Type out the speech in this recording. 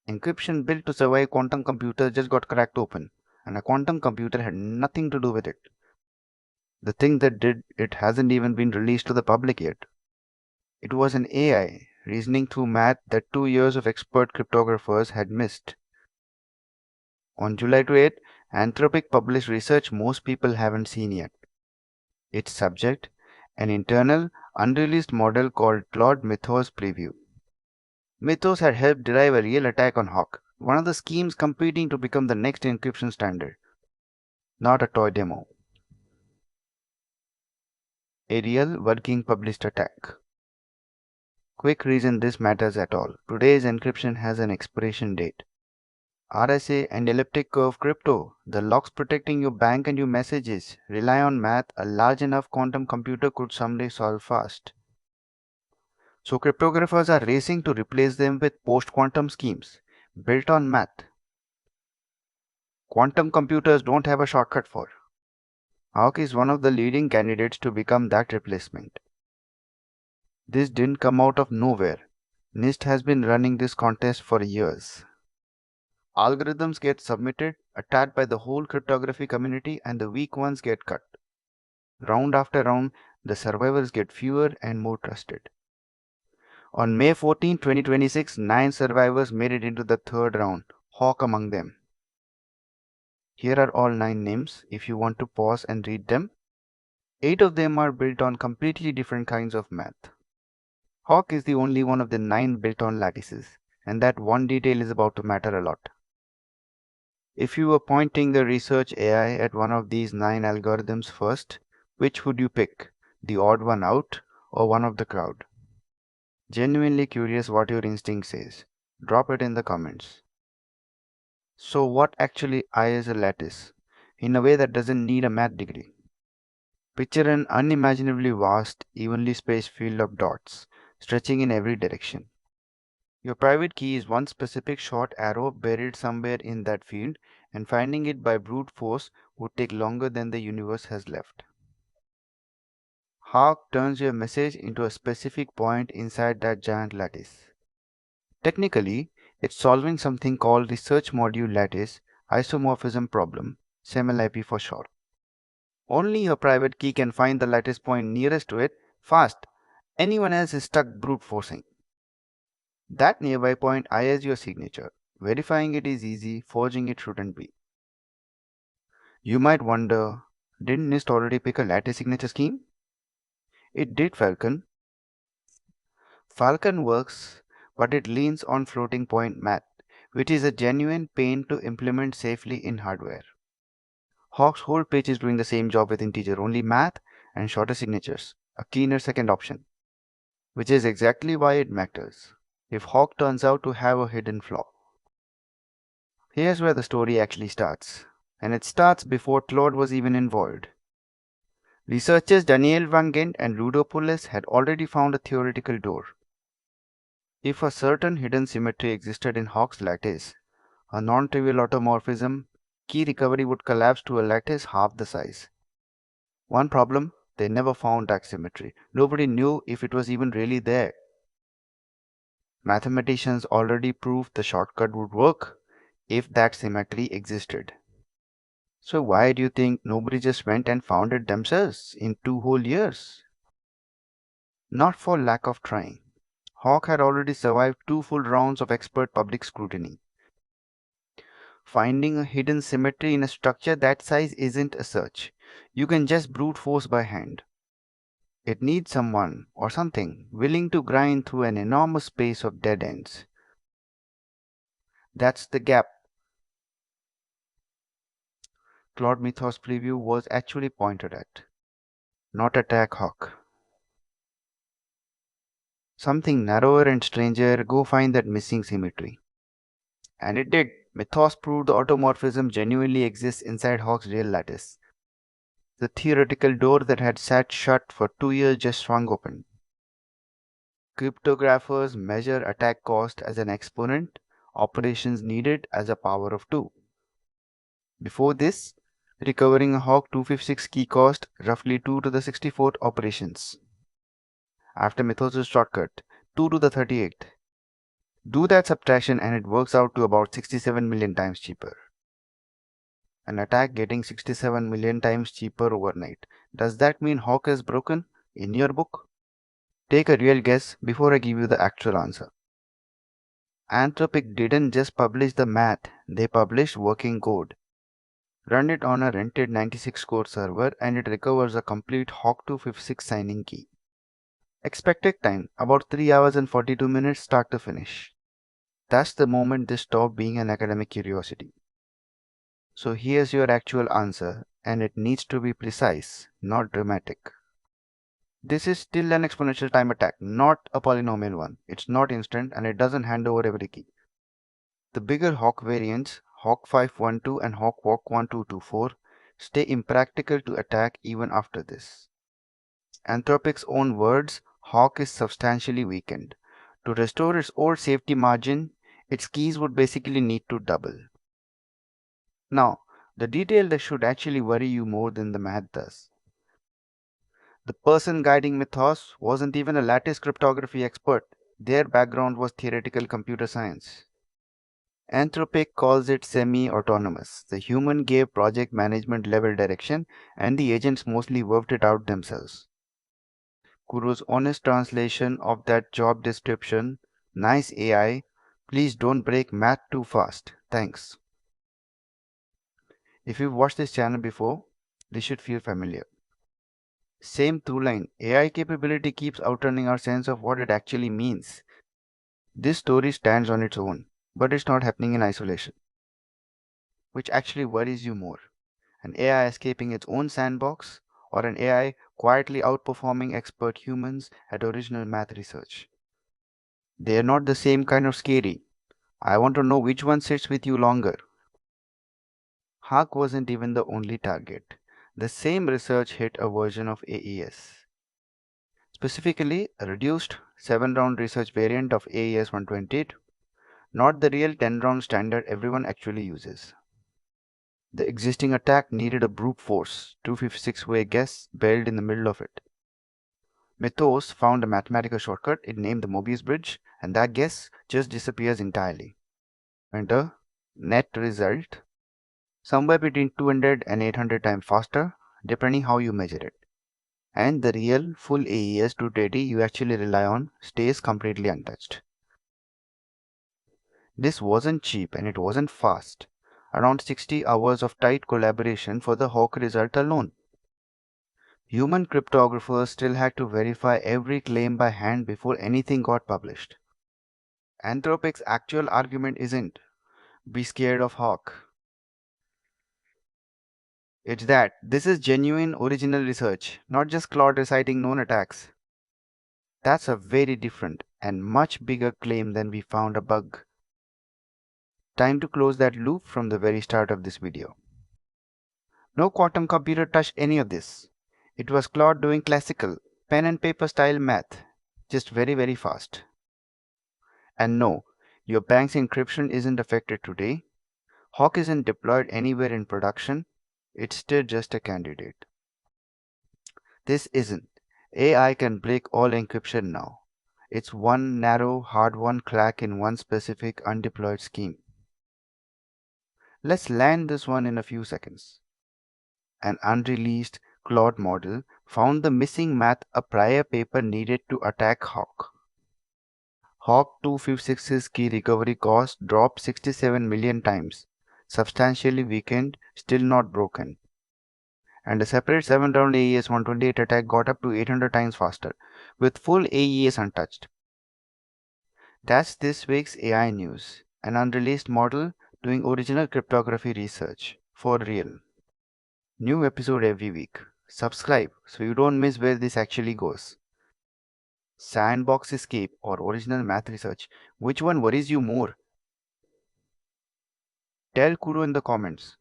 Encryption built to survive quantum computers just got cracked open, and a quantum computer had nothing to do with it. The thing that did it hasn't even been released to the public yet. It was an AI reasoning through math that 2 years of expert cryptographers had missed. On July 28, Anthropic published research most people haven't seen yet. Its subject, an internal, unreleased model called Claude Mythos Preview. Mythos had helped derive a real attack on Hawk, one of the schemes competing to become the next encryption standard. Not a toy demo. A real working published attack. Quick reason this matters at all. Today's encryption has an expiration date. RSA and elliptic curve crypto, the locks protecting your bank and your messages, rely on math a large enough quantum computer could someday solve fast. So cryptographers are racing to replace them with post-quantum schemes built on math. Quantum computers don't have a shortcut for. Hawk is one of the leading candidates to become that replacement. This didn't come out of nowhere. NIST has been running this contest for years. Algorithms get submitted, attacked by the whole cryptography community, and the weak ones get cut. Round after round, the survivors get fewer and more trusted. On May 14, 2026, 9 survivors made it into the third round, Hawk among them. Here are all 9 names if you want to pause and read them. 8 of them are built on completely different kinds of math. Hawk is the only one of the 9 built on lattices, and that one detail is about to matter a lot. If you were pointing the research AI at one of these 9 algorithms first, which would you pick, the odd one out or one of the crowd? Genuinely curious what your instinct says. Drop it in the comments. So what actually is a lattice, in a way that doesn't need a math degree? Picture an unimaginably vast, evenly spaced field of dots, stretching in every direction. Your private key is one specific short arrow buried somewhere in that field, and finding it by brute force would take longer than the universe has left. Hawk turns your message into a specific point inside that giant lattice. Technically, it's solving something called the search module lattice isomorphism problem, SEML-IP for short. Only your private key can find the lattice point nearest to it fast. Anyone else is stuck brute forcing. That nearby point is your signature. Verifying it is easy, forging it shouldn't be. You might wonder, didn't NIST already pick a lattice signature scheme? It did, Falcon. Falcon works, but it leans on floating point math, which is a genuine pain to implement safely in hardware. Hawk's whole pitch is doing the same job with integer-only math and shorter signatures, a cleaner second option, which is exactly why it matters if Hawk turns out to have a hidden flaw. Here's where the story actually starts, and it starts before Claude was even involved. Researchers Daniel van Gent and Rudopoulos had already found a theoretical door. If a certain hidden symmetry existed in Hawk's lattice, a non-trivial automorphism, key recovery would collapse to a lattice half the size. One problem, they never found that symmetry. Nobody knew if it was even really there. Mathematicians already proved the shortcut would work if that symmetry existed. So why do you think nobody just went and found it themselves in 2 whole years? Not for lack of trying. Hawk had already survived 2 full rounds of expert public scrutiny. Finding a hidden symmetry in a structure that size isn't a search. You can just brute force by hand. It needs someone or something willing to grind through an enormous space of dead ends. That's the gap Claude Mythos Preview was actually pointed at. Not attack Hawk. Something narrower and stranger, go find that missing symmetry. And it did. Mythos proved the automorphism genuinely exists inside Hawk's real lattice. The theoretical door that had sat shut for 2 years just swung open. Cryptographers measure attack cost as an exponent, operations needed as a power of 2. Before this, recovering a Hawk 256 key cost roughly 2 to the 64th operations. After Mythos' shortcut, 2 to the 38th. Do that subtraction and it works out to about 67 million times cheaper. An attack getting 67 million times cheaper overnight. Does that mean Hawk is broken in your book? Take a real guess before I give you the actual answer. Anthropic didn't just publish the math, they published working code. Run it on a rented 96 core server and it recovers a complete Hawk 256 signing key. Expected time about 3 hours and 42 minutes start to finish. That's the moment this stopped being an academic curiosity. So here's your actual answer, and it needs to be precise, not dramatic. This is still an exponential time attack, not a polynomial one. It's not instant and it doesn't hand over every key. The bigger Hawk variants, Hawk 512 and Hawk 1224, stay impractical to attack even after this. Anthropic's own words, Hawk is substantially weakened. To restore its old safety margin, its keys would basically need to double. Now, the detail that should actually worry you more than the math does. The person guiding Mythos wasn't even a Lattice cryptography expert. Their background was theoretical computer science. Anthropic calls it semi-autonomous. The human gave project management level direction and the agents mostly worked it out themselves. Kuro's honest translation of that job description, nice AI, please don't break math too fast. Thanks. If you've watched this channel before, this should feel familiar. Same through line, AI capability keeps outrunning our sense of what it actually means. This story stands on its own, but it's not happening in isolation. Which actually worries you more? An AI escaping its own sandbox, or an AI quietly outperforming expert humans at original math research? They are not the same kind of scary. I want to know which one sits with you longer. Hawk wasn't even the only target. The same research hit a version of AES. Specifically, a reduced 7-round research variant of AES 128, not the real 10-round standard everyone actually uses. The existing attack needed a brute force, 256-way guess built in the middle of it. Mythos found a mathematical shortcut it named the Mobius bridge, and that guess just disappears entirely. Enter net result, somewhere between 200 and 800 times faster, depending how you measure it. And the real full AES 280 you actually rely on stays completely untouched. This wasn't cheap and it wasn't fast. Around 60 hours of tight collaboration for the Hawk result alone. Human cryptographers still had to verify every claim by hand before anything got published. Anthropic's actual argument isn't, be scared of Hawk. It's that this is genuine original research, not just Claude reciting known attacks. That's a very different and much bigger claim than we found a bug. Time to close that loop from the very start of this video. No quantum computer touched any of this. It was Claude doing classical, pen and paper style math, just very fast. And no, your bank's encryption isn't affected today. Hawk isn't deployed anywhere in production. It's still just a candidate. This isn't. AI can break all encryption now. It's one narrow, hard-won crack in one specific undeployed scheme. Let's land this one in a few seconds. An unreleased Claude model found the missing math a prior paper needed to attack Hawk. Hawk 256's key recovery cost dropped 67 million times, substantially weakened, still not broken. And a separate 7-round AES 128 attack got up to 800 times faster, with full AES untouched. That's this week's AI news, an unreleased model doing original cryptography research, for real. New episode every week. Subscribe so you don't miss where this actually goes. Sandbox escape or original math research, which one worries you more? Tell Kuro in the comments.